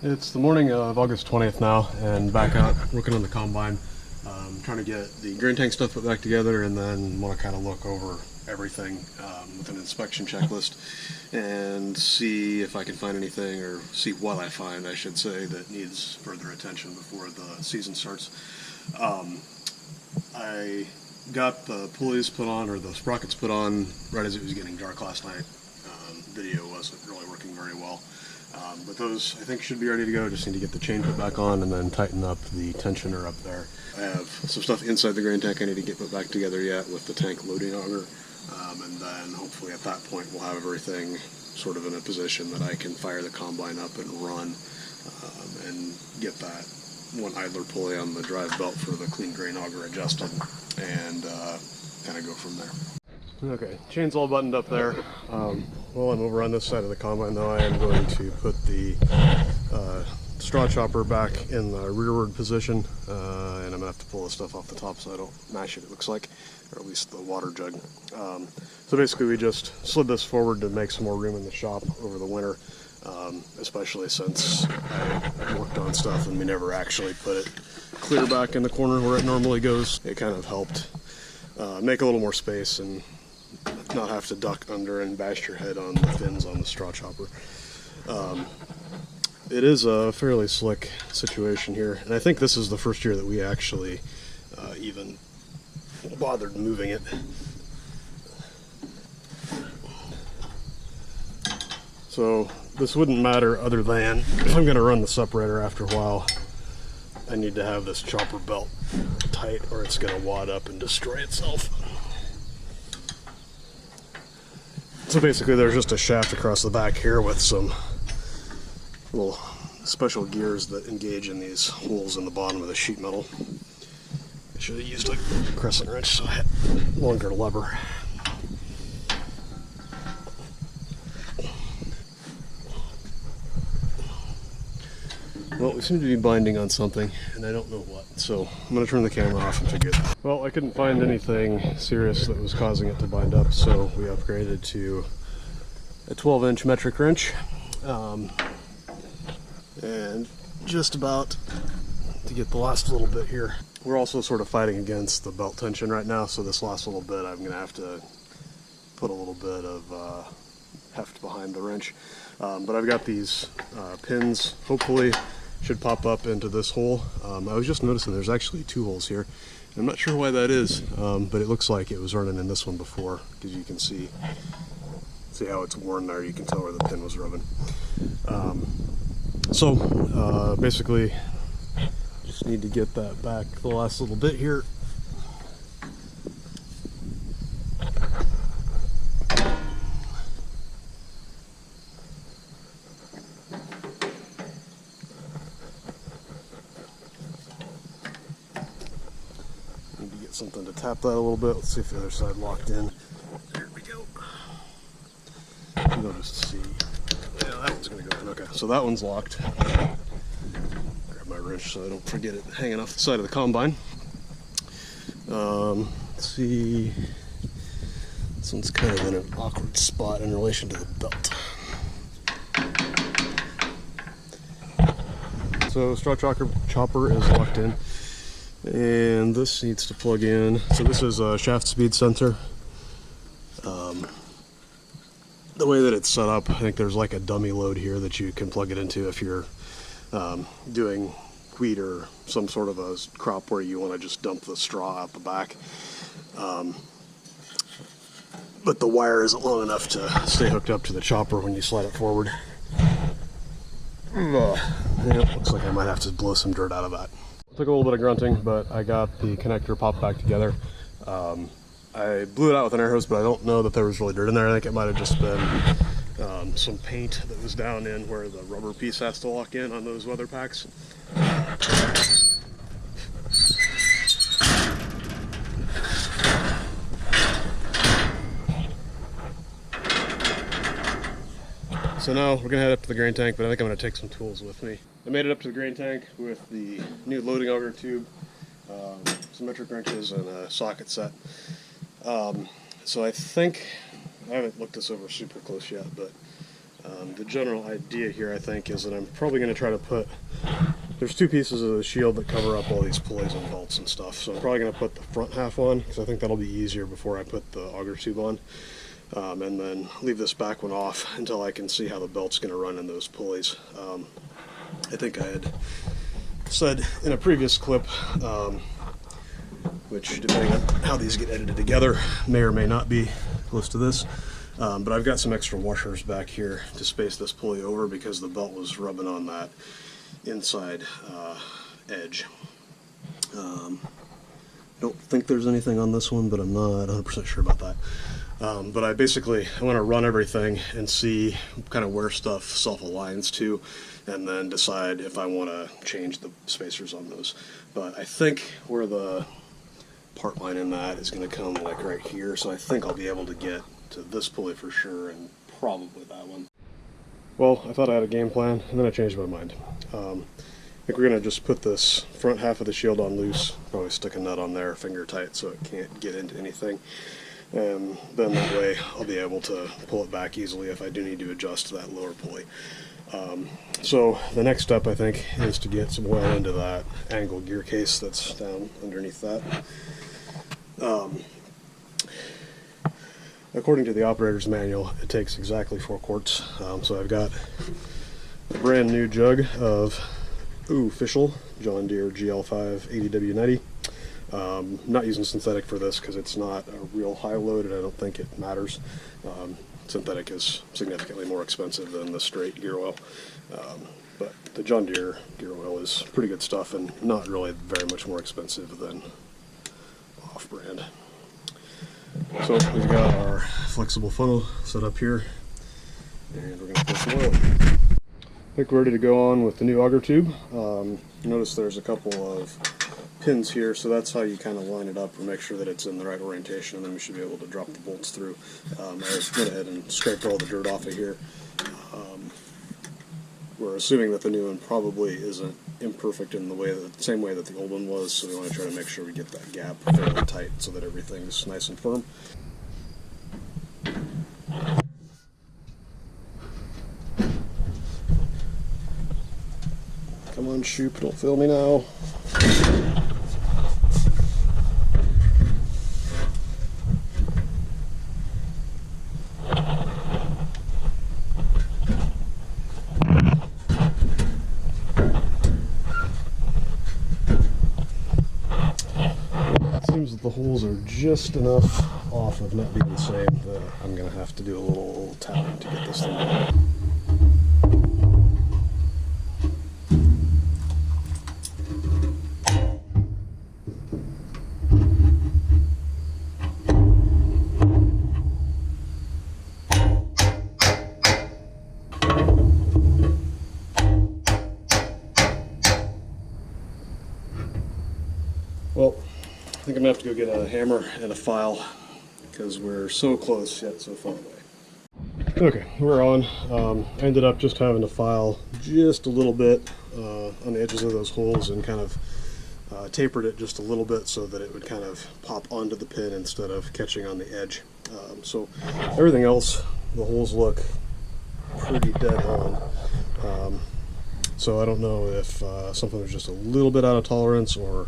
It's the morning of August 20th now, and back out working on the combine, trying to get the grain tank stuff put back together, and then want to kind of look over everything with an inspection checklist and see if I can find anything, or see what I find, I should say, that needs further attention before the season starts. I got the pulleys put on, or the sprockets put on, right as it was getting dark last night. Video wasn't really working very well. But those, I think, should be ready to go. Just need to get the chain put back on and then tighten up the tensioner up there. I have some stuff inside the grain tank I need to get put back together yet with the tank loading auger. And then hopefully at that point we'll have everything sort of in a position that I can fire the combine up and run and get that one idler pulley on the drive belt for the clean grain auger adjusted and kind of go from there. Okay, chain's all buttoned up there. While I'm over on this side of the combine, though, I am going to put the straw chopper back in the rearward position, and I'm going to have to pull the stuff off the top so I don't mash it, it looks like, or at least the water jug. So basically we just slid this forward to make some more room in the shop over the winter, especially since I worked on stuff and we never actually put it clear back in the corner where it normally goes. It kind of helped make a little more space and not have to duck under and bash your head on the fins on the straw chopper. It is a fairly slick situation here, and I think this is the first year that we actually even bothered moving it. So this wouldn't matter other than if I'm going to run the separator after a while, I need to have this chopper belt tight or it's going to wad up and destroy itself. So basically there's just a shaft across the back here with some little special gears that engage in these holes in the bottom of the sheet metal. I should have used a crescent wrench so I had a longer lever. Well, we seem to be binding on something, and I don't know what, so I'm going to turn the camera off and figure it out. Well, I couldn't find anything serious that was causing it to bind up, so we upgraded to a 12-inch metric wrench, and just about to get the last little bit here. We're also sort of fighting against the belt tension right now, so this last little bit I'm going to have to put a little bit of heft behind the wrench. But I've got these pins, hopefully should pop up into this hole. I was just noticing there's actually two holes here. I'm not sure why that is, but it looks like it was running in this one before, because you can see how it's worn there. You can tell where the pin was rubbing. So basically just need to get that back the last little bit here. Something to tap that a little bit. Let's see if the other side locked in. There we go. We'll just see. Yeah, that one's going to go in. Okay, so that one's locked. Grab my wrench so I don't forget it hanging off the side of the combine. Let's see. This one's kind of in an awkward spot in relation to the belt. So straw chopper is locked in. And this needs to plug in. So this is a shaft speed sensor. The way that it's set up, I think there's like a dummy load here that you can plug it into if you're doing wheat or some sort of a crop where you want to just dump the straw out the back. But the wire isn't long enough to stay hooked up to the chopper when you slide it forward. It looks like I might have to blow some dirt out of that. Took a little bit of grunting, but I got the connector popped back together. I blew it out with an air hose, but I don't know that there was really dirt in there. I think it might have just been some paint that was down in where the rubber piece has to lock in on those weather packs. So now we're gonna head up to the grain tank, but I think I'm gonna take some tools with me. I made it up to the grain tank with the new loading auger tube, some metric wrenches, and a socket set. So I think, I haven't looked this over super close yet, but The general idea here, I think, is that I'm probably going to try to put, there's two pieces of the shield that cover up all these pulleys and bolts and stuff, so I'm probably going to put the front half on, because I think that'll be easier before I put the auger tube on, and then leave this back one off until I can see how the belt's going to run in those pulleys. I think I had said in a previous clip, which depending on how these get edited together may or may not be close to this, but I've got some extra washers back here to space this pulley over because the belt was rubbing on that inside edge. Don't think there's anything on this one, but I'm not 100% sure about that. But I want to run everything and see kind of where stuff self-aligns to, and then decide if I want to change the spacers on those. But I think where the part line in that is going to come like right here, so I think I'll be able to get to this pulley for sure, and probably that one. Well, I thought I had a game plan, and then I changed my mind. I think we're going to just put this front half of the shield on loose, probably stick a nut on there, finger tight, so it can't get into anything. And then that way I'll be able to pull it back easily if I do need to adjust that lower pulley. So the next step, I think, is to get some oil into that angle gear case that's down underneath that. According to the operator's manual, it takes exactly 4 quarts. So I've got a brand new jug of official John Deere GL5 80W90. Not using synthetic for this because it's not a real high load and I don't think it matters. Synthetic is significantly more expensive than the straight gear oil. But the John Deere gear oil is pretty good stuff and not really very much more expensive than off-brand. So we've got our flexible funnel set up here, and we're going to put some oil. I think we're ready to go on with the new auger tube. Notice there's a couple of pins here, so that's how you kind of line it up and make sure that it's in the right orientation, and then we should be able to drop the bolts through. I went ahead and scraped all the dirt off of here. We're assuming that the new one probably isn't imperfect in the same way that the old one was, so we want to try to make sure we get that gap fairly tight so that everything's nice and firm. Come on, Shoop, don't fail me now. Seems that the holes are just enough off of not being the same that I'm going to have to do a little tapping to get this thing going. Well, I think I'm going to have to go get a hammer and a file because we're so close yet so far away. Okay, we're on. I ended up just having to file just a little bit on the edges of those holes and kind of tapered it just a little bit so that it would kind of pop onto the pin instead of catching on the edge. So everything else, the holes look pretty dead on. So I don't know if something was just a little bit out of tolerance, or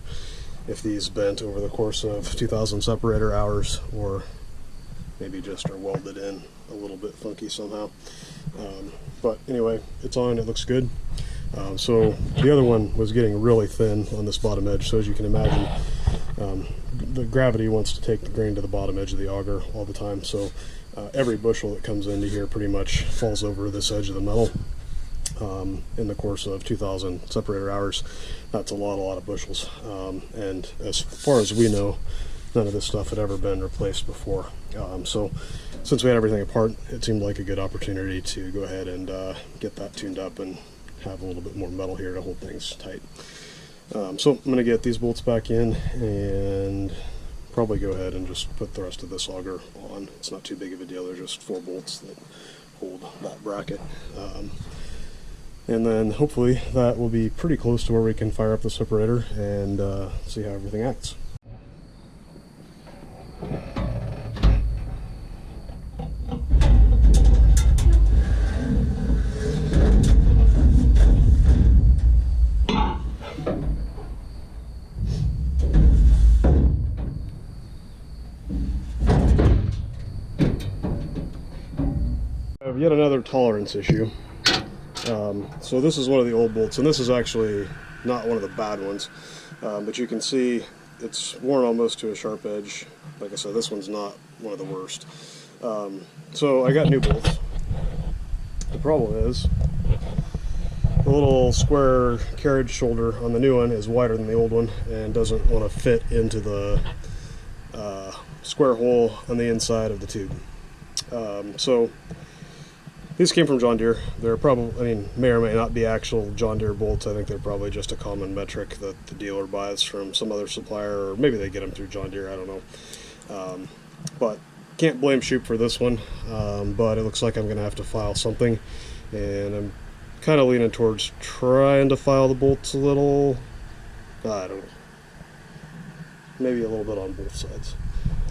if these bent over the course of 2,000 separator hours, or maybe just are welded in a little bit funky somehow. But anyway, it's on, it looks good. So the other one was getting really thin on this bottom edge, so as you can imagine, the gravity wants to take the grain to the bottom edge of the auger all the time, so every bushel that comes into here pretty much falls over this edge of the metal. In the course of 2,000 separator hours. That's a lot of bushels. And as far as we know, none of this stuff had ever been replaced before. So since we had everything apart, it seemed like a good opportunity to go ahead and get that tuned up and have a little bit more metal here to hold things tight. So I'm going to get these bolts back in and probably go ahead and just put the rest of this auger on. It's not too big of a deal. There's just 4 bolts that hold that bracket. And then hopefully that will be pretty close to where we can fire up the separator and see how everything acts. tolerance issue. So this is one of the old bolts, and this is actually not one of the bad ones, but you can see it's worn almost to a sharp edge. Like I said, this one's not one of the worst. So I got new bolts. The problem is the little square carriage shoulder on the new one is wider than the old one and doesn't want to fit into the square hole on the inside of the tube. So these came from John Deere. They're probably, I mean, may or may not be actual John Deere bolts. I think they're probably just a common metric that the dealer buys from some other supplier, or maybe they get them through John Deere, I don't know. But can't blame Shoop for this one, but it looks like I'm going to have to file something, and I'm kind of leaning towards trying to file the bolts a little. I don't know. Maybe a little bit on both sides.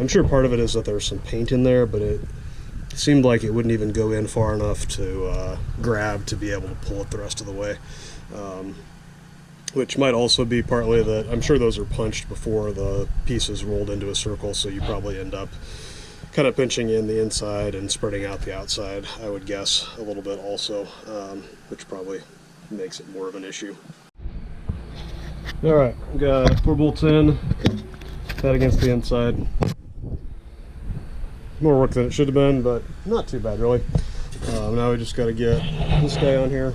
I'm sure part of it is that there's some paint in there, but it seemed like it wouldn't even go in far enough to grab to be able to pull it the rest of the way. Which might also be partly that I'm sure those are punched before the pieces rolled into a circle, so you probably end up kind of pinching in the inside and spreading out the outside, I would guess, a little bit also, which probably makes it more of an issue. Alright, got 4 bolts in, that against the inside. More work than it should have been, but not too bad really. Now we just got to get this guy on here.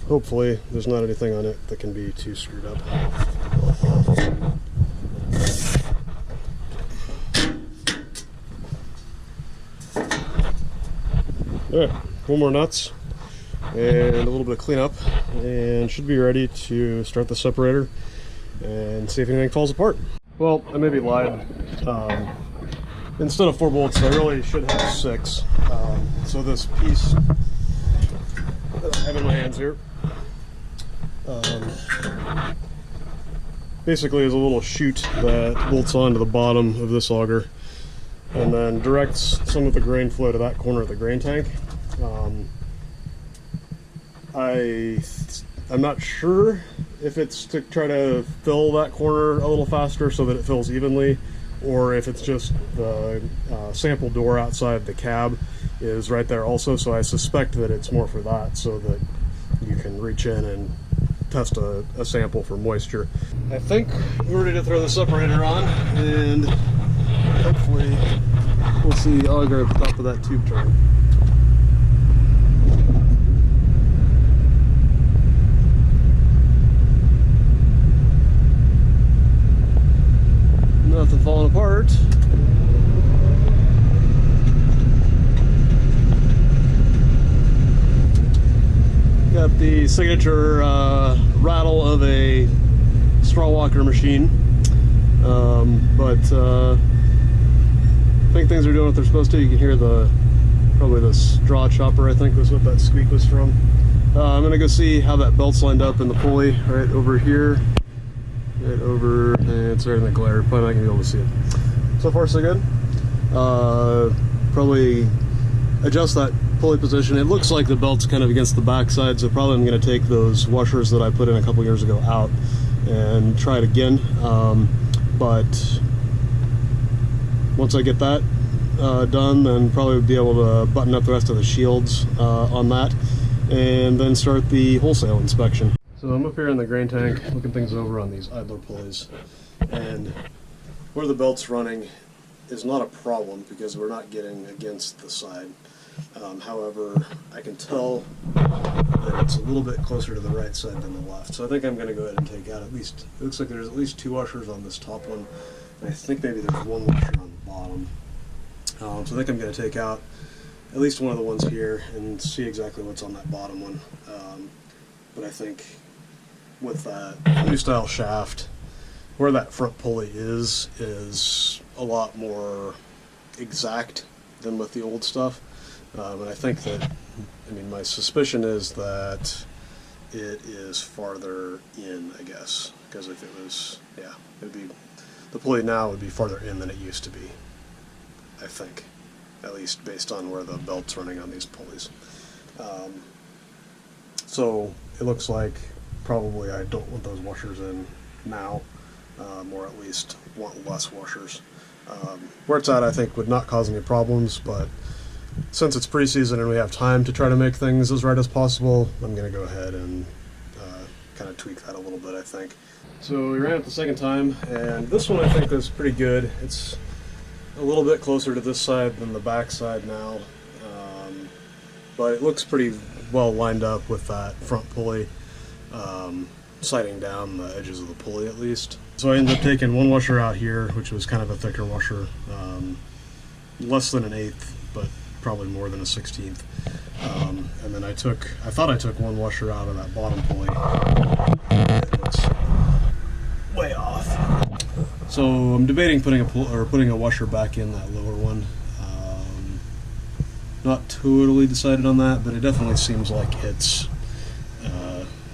Hopefully there's not anything on it that can be too screwed up. Alright, 4 more nuts and a little bit of cleanup, and should be ready to start the separator and see if anything falls apart. Well, I maybe lied. Instead of 4 bolts, I really should have 6. So this piece that I have in my hands here basically is a little chute that bolts onto the bottom of this auger and then directs some of the grain flow to that corner of the grain tank. I'm not sure if it's to try to fill that corner a little faster so that it fills evenly, or if it's just the sample door outside the cab is right there also. So I suspect that it's more for that, so that you can reach in and test a sample for moisture. I think we're ready to throw the separator on, and hopefully we'll see the auger at the top of that tube turn. Nothing falling apart. Got the signature rattle of a straw walker machine, but I think things are doing what they're supposed to. You can hear probably the straw chopper, I think was what that squeak was from. I'm gonna go see how that belt's lined up in the pulley right over here. Right over, and it's right in the glare, probably not gonna be able to see it. So far so good. Probably adjust that pulley position. It looks like the belt's kind of against the back side, so probably I'm gonna take those washers that I put in a couple years ago out and try it again. But once I get that done, then probably be able to button up the rest of the shields on that, and then start the wholesale inspection. So I'm up here in the grain tank looking things over on these idler pulleys, and where the belt's running is not a problem because we're not getting against the side. However, I can tell that it's a little bit closer to the right side than the left. So I think I'm going to go ahead and take out at least, it looks like there's at least 2 washers on this top one, and I think maybe there's 1 washer on the bottom. So I think I'm going to take out at least one of the ones here and see exactly what's on that bottom one. But I think with that new style shaft, where that front pulley is a lot more exact than with the old stuff. And I think that, I mean, my suspicion is that it is farther in, I guess, because if it was, yeah, it'd be, the pulley now would be farther in than it used to be, I think, at least based on where the belt's running on these pulleys. So it looks like probably I don't want those washers in now. or at least want less washers. Where it's at, I think, would not cause any problems, but since it's preseason and we have time to try to make things as right as possible, I'm going to go ahead and kind of tweak that a little bit, I think. So we ran it the second time, and this one I think is pretty good. It's a little bit closer to this side than the back side now, but it looks pretty well lined up with that front pulley, sighting down the edges of the pulley at least. So I ended up taking one washer out here, which was kind of a thicker washer, less than an eighth, but probably more than a 16th. And then I thought I took one washer out of that bottom pulley. It's way off. So I'm debating putting a washer back in that lower one. Not totally decided on that, but it definitely seems like it's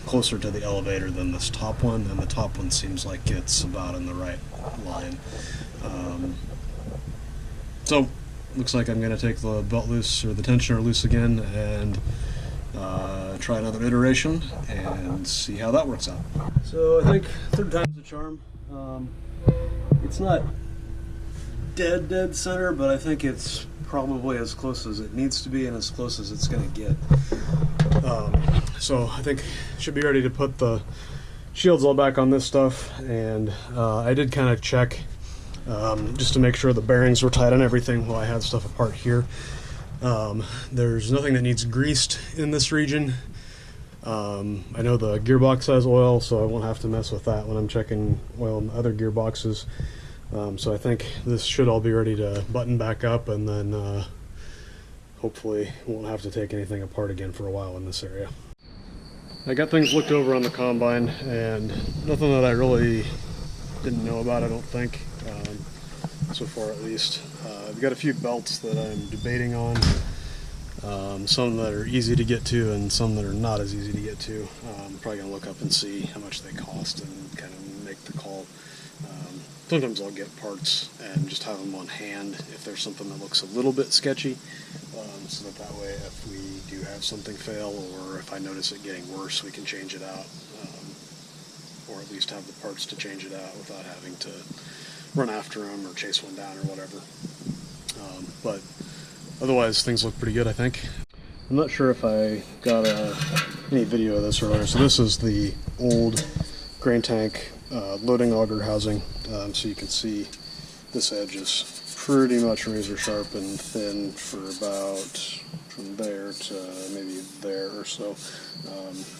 closer to the elevator than this top one, and the top one seems like it's about in the right line. So looks like I'm going to take the belt loose, or the tensioner loose again, and try another iteration and see how that works out. So I think third time's the charm. It's not dead center, but I think it's probably as close as it needs to be and as close as it's going to get. So I think should be ready to put the shields all back on this stuff, and I did kind of check just to make sure the bearings were tight on everything while I had stuff apart here. There's nothing that needs greased in this region. I know the gearbox has oil, so I won't have to mess with that when I'm checking oil in other gearboxes. So I think this should all be ready to button back up, and then hopefully won't have to take anything apart again for a while in this area. I got things looked over on the combine, and nothing that I really didn't know about, I don't think, so far at least. I've got a few belts that I'm debating on, some that are easy to get to and some that are not as easy to get to. I'm probably going to look up and see how much they cost and kind of make the call. Sometimes I'll get parts and just have them on hand if there's something that looks a little bit sketchy, so that way if we do have something fail, or if I notice it getting worse, we can change it out, or at least have the parts to change it out without having to run after them or chase one down or whatever. But otherwise things look pretty good, I think. I'm not sure if I got any video of this earlier. So this is the old grain tank loading auger housing, so you can see this edge is pretty much razor sharp and thin for about from there to maybe there or so,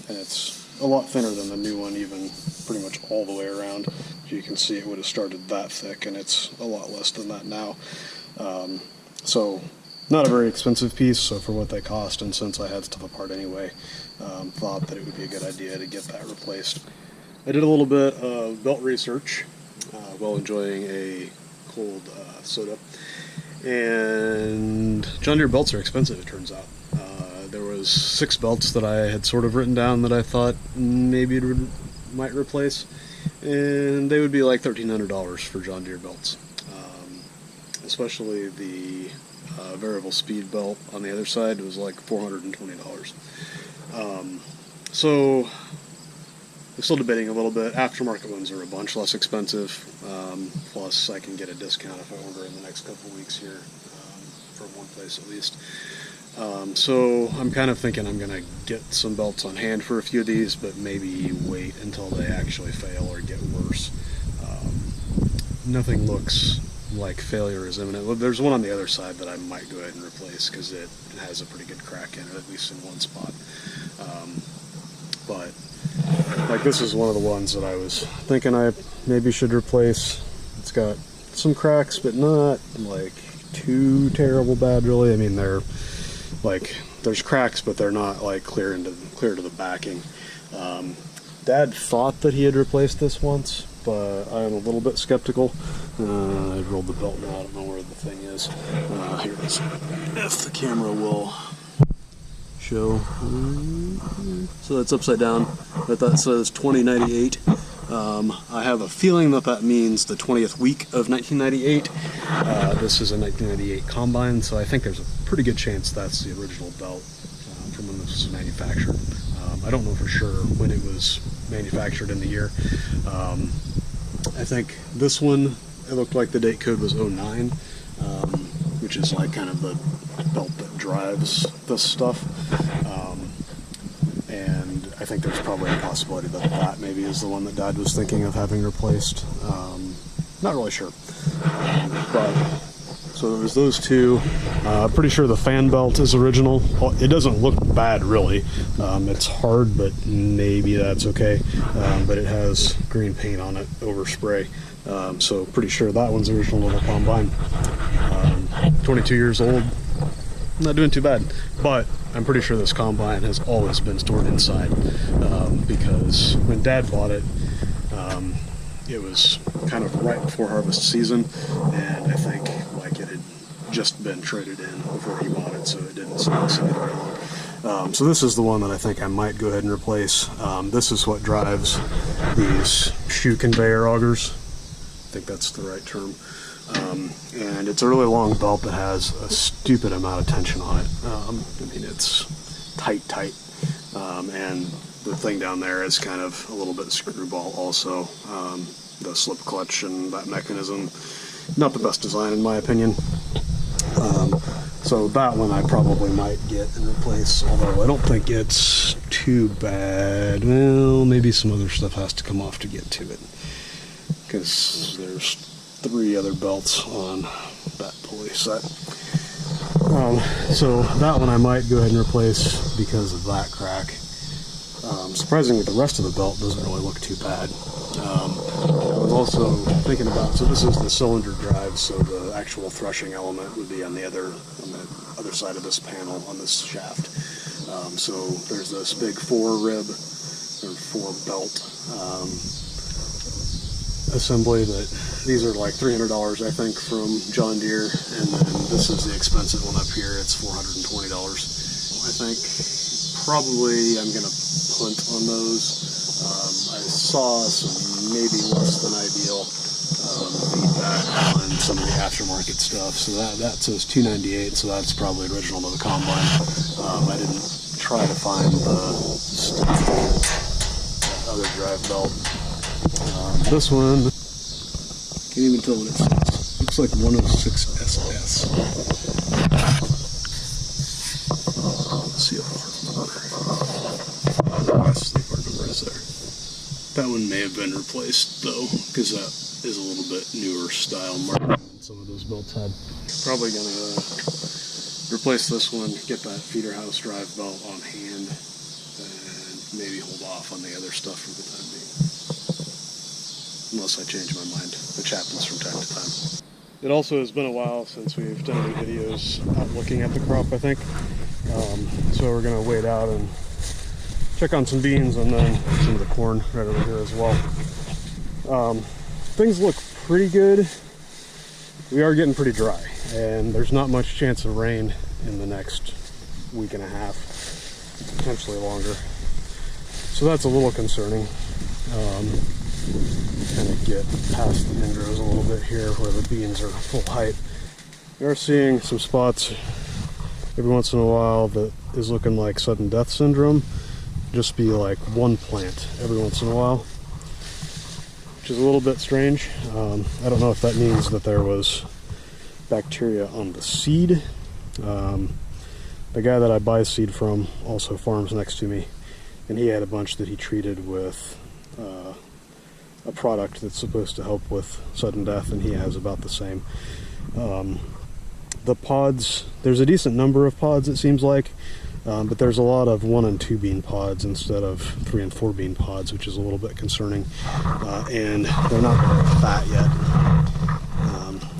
and it's a lot thinner than the new one, even pretty much all the way around. You can see it would have started that thick, and it's a lot less than that now. So not a very expensive piece, so for what they cost, and since I had stuff apart anyway, thought that it would be a good idea to get that replaced. I did a little bit of belt research while enjoying a cold soda, and John Deere belts are expensive, it turns out. There was 6 belts that I had sort of written down that I thought maybe it might replace, and they would be like $1,300 for John Deere belts, especially the variable speed belt on the other side was like $420. So I'm still debating a little bit. Aftermarket ones are a bunch less expensive, plus I can get a discount if I order in the next couple of weeks here, from one place at least. So I'm kind of thinking I'm going to get some belts on hand for a few of these, but maybe wait until they actually fail or get worse. Nothing looks like failure is imminent. Well, there's one on the other side that I might go ahead and replace because it has a pretty good crack in it, at least in one spot. But like this is one of the ones that I was thinking I maybe should replace. It's got some cracks, but not like too terrible bad, really. I mean, they're like, there's cracks, but they're not like clear to the backing. Dad thought that he had replaced this once, but I'm a little bit skeptical. I rolled the belt now. I don't know where the thing is. Here it is. If the camera will show. So that's upside down. But that says 2098. I have a feeling that that means the 20th week of 1998. This is a 1998 combine, so I think there's a pretty good chance that's the original belt from when this was manufactured. I don't know for sure when it was manufactured in the year. I think this one, it looked like the date code was 09, which is like kind of the belt that drives this stuff. And I think there's probably a possibility that that maybe is the one that Dad was thinking of having replaced. Not really sure. But so there's those two. Pretty sure the fan belt is original. It doesn't look bad really. It's hard, but maybe that's okay. But it has green paint on it over spray. So pretty sure that one's original to the combine. 22 years old. Not doing too bad. But I'm pretty sure this combine has always been stored inside. Because when Dad bought it, it was kind of right before harvest season, and I think like it had just been traded in before he bought it, so it didn't sit inside very long. So this is the one that I think I might go ahead and replace. This is what drives these shoe conveyor augers. I think that's the right term. And it's a really long belt that has a stupid amount of tension on it. I mean, it's tight. And the thing down there is kind of a little bit screwball also. The slip clutch and that mechanism, not the best design in my opinion. So that one I probably might get and replace, although I don't think it's too bad. Well, maybe some other stuff has to come off to get to it, because there's 3 other belts on that pulley set. So that one I might go ahead and replace because of that crack. Surprisingly, the rest of the belt doesn't really look too bad. I was also thinking about, so this is the cylinder drive, so the actual threshing element would be on the other side of this panel on this shaft. So there's this big 4-rib or 4-belt assembly that these are like $300 I think from John Deere, and then this is the expensive one up here. It's $420 I think. Probably I'm gonna punt on those. I saw some maybe less than ideal feedback on some of the aftermarket stuff, so that says $298, so that's probably original to the combine. I didn't try to find the other drive belt. This one, can't even tell what it says. Looks like 106 SS. Let's see if that's the part number is there. That one may have been replaced though, because that is a little bit newer style marking than some of those belts had. Probably gonna replace this one, get that feeder house drive belt on hand, and maybe hold off on the other stuff for the time being. Unless I change my mind, which happens from time to time. It also has been a while since we've done any videos out looking at the crop, I think. So we're gonna wait out and check on some beans and then some of the corn right over here as well. Things look pretty good. We are getting pretty dry, and there's not much chance of rain in the next week and a half, potentially longer. So that's a little concerning. Kind of get past the windrows a little bit here where the beans are full height. We are seeing some spots every once in a while that is looking like sudden death syndrome. Just be like one plant every once in a while, which is a little bit strange. I don't know if that means that there was bacteria on the seed. The guy that I buy seed from also farms next to me, and he had a bunch that he treated with a product that's supposed to help with sudden death, and he has about the same. The pods, there's a decent number of pods it seems like, but there's a lot of 1 and 2 bean pods instead of 3 and 4 bean pods, which is a little bit concerning. And they're not very fat yet.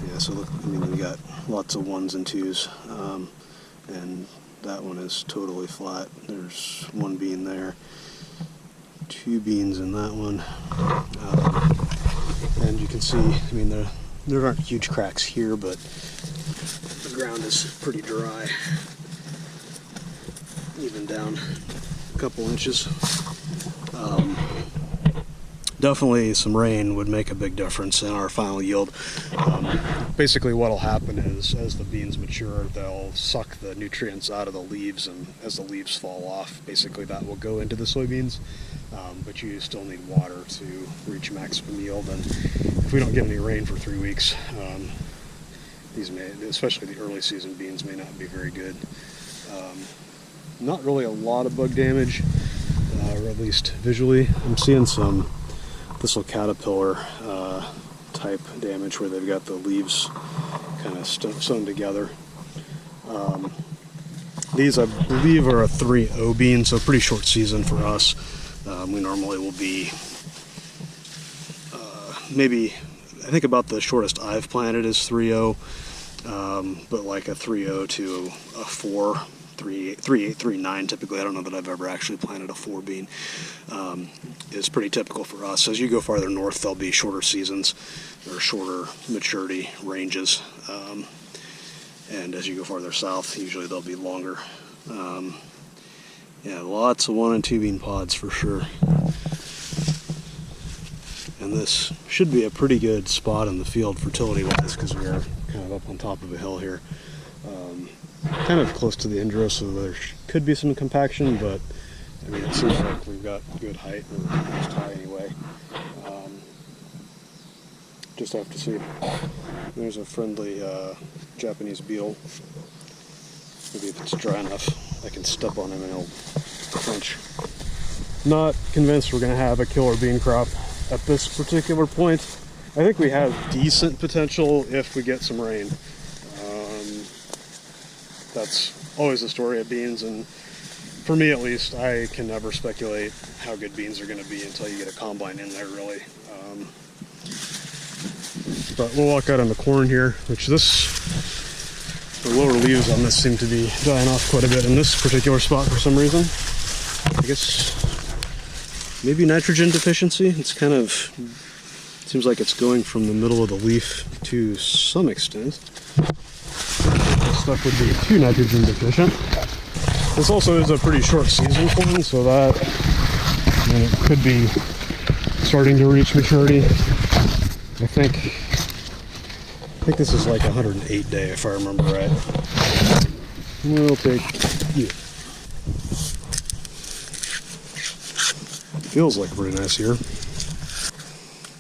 Yeah, so look, I mean, we got lots of 1s and 2s, and that one is totally flat. There's 1 bean there, 2 beans in that one, and you can see, I mean, there aren't huge cracks here, but the ground is pretty dry, even down a couple inches. definitely some rain would make a big difference in our final yield. Basically what will happen is, as the beans mature, they'll suck the nutrients out of the leaves, and as the leaves fall off, basically that will go into the soybeans. But you still need water to reach maximum yield, and if we don't get any rain for 3 weeks, these may, especially the early season beans, may not be very good. Not really a lot of bug damage, or at least visually. I'm seeing some thistle caterpillar type damage where they've got the leaves kind of sewn together. These, I believe, are a 3.0 bean, so pretty short season for us. We normally will be maybe, I think about the shortest I've planted is 3.0, but like a 3.0 to a 4, 3.8, 3.9 typically. I don't know that I've ever actually planted a 4 bean. Is pretty typical for us. As you go farther north, there'll be shorter seasons or shorter maturity ranges, and as you go farther south, usually they'll be longer. Yeah, lots of 1 and 2 bean pods for sure. And this should be a pretty good spot in the field fertility-wise, because we are kind of up on top of a hill here. Kind of close to the indro, so there could be some compaction, but I mean, it seems like we've got good height, or just high anyway. Just have to see. There's a friendly Japanese beetle. Maybe if it's dry enough, I can step on him and he'll crunch. Not convinced we're going to have a killer bean crop at this particular point. I think we have decent potential if we get some rain. That's always the story of beans, and for me at least, I can never speculate how good beans are going to be until you get a combine in there, really. But we'll walk out on the corn here, which the lower leaves on this seem to be dying off quite a bit in this particular spot for some reason. I guess maybe nitrogen deficiency. It's kind of, seems like it's going from the middle of the leaf to some extent. This stuff would be too nitrogen deficient. This also is a pretty short season corn, so that, I mean, it could be starting to reach maturity. I think this is like 108 day, if I remember right. We'll take you. Feels like a pretty nice year.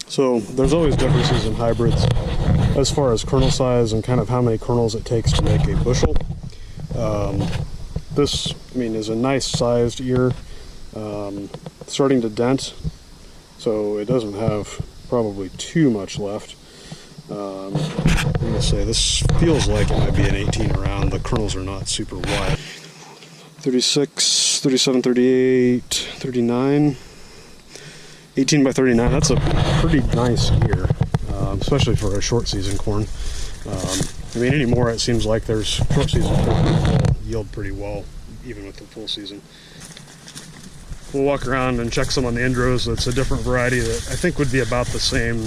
So there's always differences in hybrids as far as kernel size and kind of how many kernels it takes to make a bushel. This, I mean, is a nice sized ear, starting to dent, so it doesn't have probably too much left. I'm going to say this feels like it might be an 18 around. The kernels are not super wide. 36, 37, 38, 39, 18 by 39. That's a pretty nice ear, especially for a short season corn. I mean, anymore it seems like there's short season corn that will yield pretty well, even with the full season. We'll walk around and check some on the Indros. That's a different variety that I think would be about the same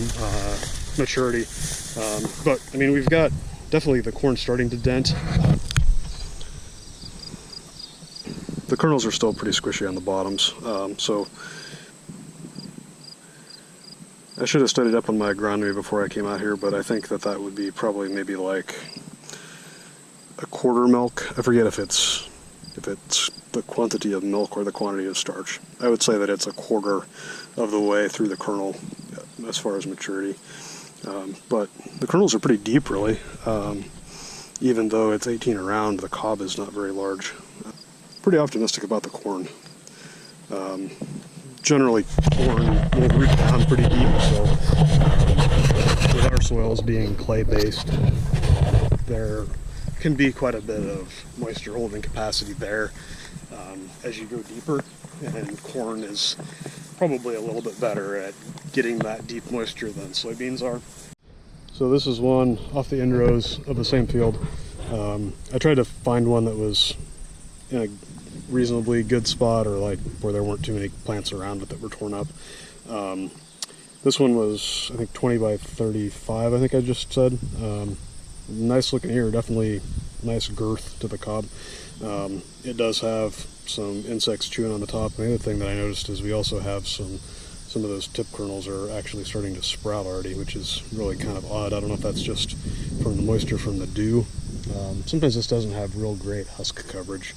maturity. But I mean, we've got definitely the corn starting to dent. The kernels are still pretty squishy on the bottoms, so I should have studied up on my agronomy before I came out here, but I think that would be probably maybe like a quarter milk. I forget if it's the quantity of milk or the quantity of starch. I would say that it's a quarter of the way through the kernel as far as maturity. But the kernels are pretty deep, really. Even though it's 18 around, the cob is not very large. Pretty optimistic about the corn. Generally, corn will root down pretty deep, so with our soils being clay-based, there can be quite a bit of moisture holding capacity there as you go deeper, and corn is probably a little bit better at getting that deep moisture than soybeans are. So this is one off the Indros of the same field. I tried to find one that was in a reasonably good spot, or like where there weren't too many plants around it that were torn up. This one was, I think, 20 by 35, I think I just said. Nice looking ear, definitely nice girth to the cob. It does have some insects chewing on the top. And the other thing that I noticed is we also have some some of those tip kernels are actually starting to sprout already, which is really kind of odd. I don't know if that's just from the moisture from the dew. Sometimes this doesn't have real great husk coverage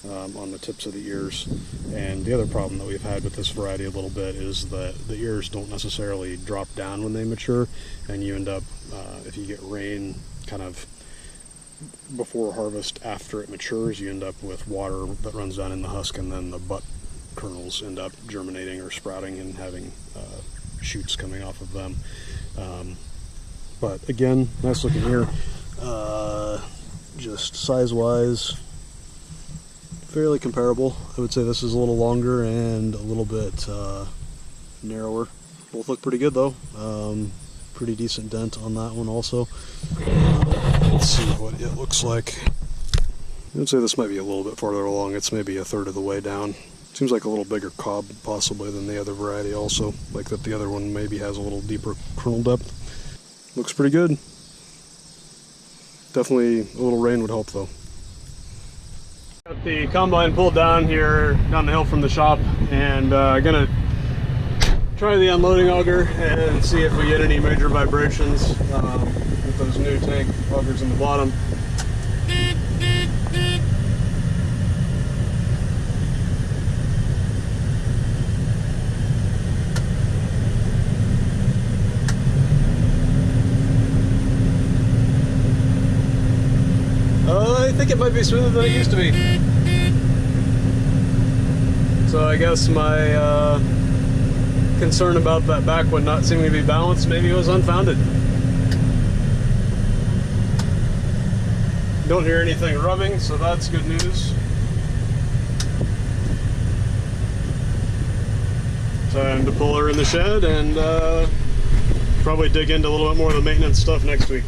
on the tips of the ears. And the other problem that we've had with this variety a little bit is that the ears don't necessarily drop down when they mature, and you end up, if you get rain kind of before harvest after it matures, you end up with water that runs down in the husk, and then the butt kernels end up germinating or sprouting and having shoots coming off of them. But again, nice looking ear. Just size wise, fairly comparable. I would say this is a little longer and a little bit narrower. Both look pretty good though. Pretty decent dent on that one also. Let's see what it looks like. I would say this might be a little bit farther along. It's maybe a third of the way down. Seems like a little bigger cob possibly than the other variety also. Like that the other one maybe has a little deeper kernel depth. Looks pretty good. Definitely a little rain would help though. Got the combine pulled down here, down the hill from the shop, and gonna try the unloading auger and see if we get any major vibrations with those new tank augers in the bottom. I think it might be smoother than it used to be. So I guess my concern about that back one not seeming to be balanced maybe it was unfounded. Don't hear anything rubbing, so that's good news. Time to pull her in the shed and probably dig into a little bit more of the maintenance stuff next week.